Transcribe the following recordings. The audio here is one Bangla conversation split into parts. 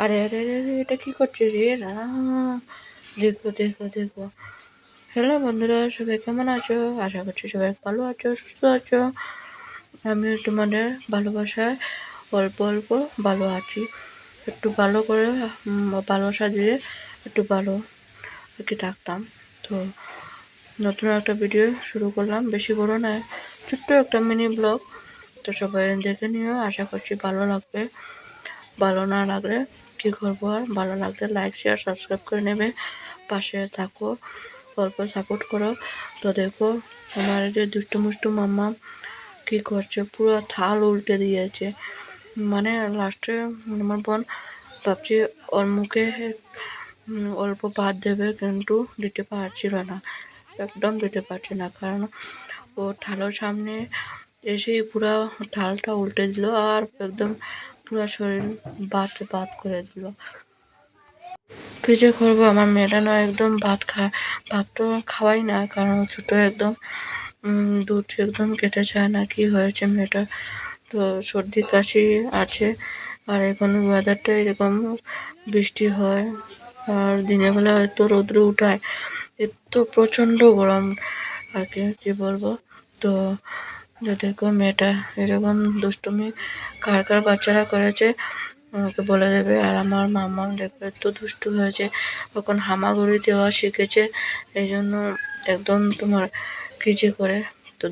আরে আরে আরে আরে, এটা কি করছে রে দেখো দেখো দেখো। হ্যালো বন্ধুরা, সবাই কেমন আছো? আশা করছি সবাই ভালো আছো, সুস্থ আছো। আমি তোমাদের ভালোবাসায় অল্প অল্প ভালো আছি। একটু ভালো করে ভালোবাসা দিয়ে একটু ভালো আর কি থাকতাম। তো নতুন একটা ভিডিও শুরু করলাম, বেশি বড় নয়, ছোট্ট একটা মিনি ব্লগ। তো সবাই দেখে নিও, আশা করছি ভালো লাগবে। ভালো না লাগলে কী করবো আর, ভালো লাগলে লাইক শেয়ার সাবস্ক্রাইব করে নেবে, পাশে থাকো, অল্প সাপোর্ট করো। তো দেখো আমার যে দুষ্টু মুষ্টু মাম্মা কী করছে, পুরো থাল উল্টে দিয়েছে। মানে লাস্টে আমার বোন ভাবছি ওর মুখে অল্প ভাত দেবে, কিন্তু দিতে পারছিল না, একদম দিতে পারছে না, কারণ ও থালার সামনে এসে পুরা থালটা উল্টে দিল আর একদম পুরো শরীর ভাত ভাত করে দিল। কি যে করবো, আমার মেয়েটা না একদম ভাত তো খাওয়াই না, কারণ ছোটো একদম দুধ একদম খেতে চায় না। কি হয়েছে মেয়েটা, তো সর্দি কাশি আছে। আর এখন ওয়েদারটা এরকম, বৃষ্টি হয় আর দিনের বেলা হয়তো রৌদ্র উঠায়, এত প্রচণ্ড গরম আর কি বলবো। তো দেখো মেয়েটা এরকম দুষ্টুমি কার কার বাচ্চারা করেছে আমাকে বলে দেবে। আর আমার মাম্মা দেখবে এত দুষ্টু হয়েছে, এখন হামাগুড়ি দেওয়া শিখেছে, এই জন্য একদম তোমার কি যে করে। তো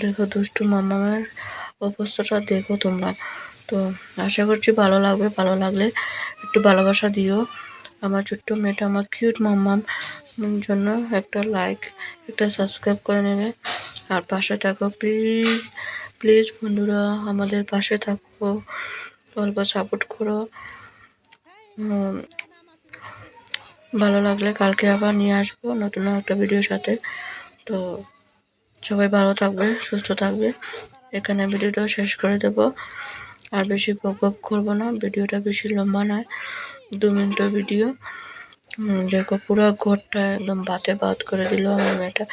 দেখো দুষ্টু মাম্মামের অবস্থাটা দেখো তোমরা। তো আশা করছি ভালো লাগবে, ভালো লাগলে একটু ভালোবাসা দিও আমার ছোট্ট মেয়েটা, আমার কিউট মাম্মাম জন্য একটা লাইক একটা সাবস্ক্রাইব করে নেবে আর পাশে থাকো প্লিজ প্লিজ বন্ধুরা, আমাদের পাশে থাকো, অল্প সাপোর্ট করো। ভালো লাগলে কালকে আবার নিয়ে আসবো নতুন একটা ভিডিওর সাথে। তো সবাই ভালো থাকবে, সুস্থ থাকবে। এখানে ভিডিওটা শেষ করে দেব, আর বেশি বক করবো না, ভিডিওটা বেশি লম্বা নয়, 2 মিনিটের ভিডিও। দেখো পুরো ঘরটা একদম ভাতে ভাত করে দিল আমার মেয়েটা।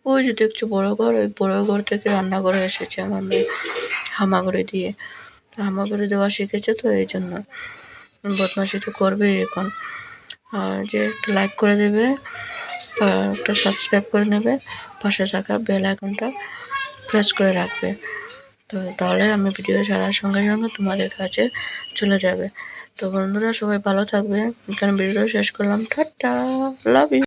ওই যে দেখছো বড় ঘর, ওই বড় ঘর থেকে রান্নাঘরে এসেছে আমার মেয়ে হামাগুড়ি দিয়ে। হামাগুড়ি দেওয়া শিখেছে, তো এই জন্য বদমাশি তো করবেই এখন। আর যে একটা লাইক করে দেবে, একটা সাবস্ক্রাইব করে নেবে, পাশে থাকা বেল আইকনটা প্রেস করে রাখবে। তো তাহলে আমি ভিডিও ছাড়ার সঙ্গে সঙ্গে তোমাদের কাছে চলে যাবে। তো বন্ধুরা সবাই ভালো থাকবে, এখানে ভিডিওটা শেষ করলাম, টাটা, লাভ ইউ।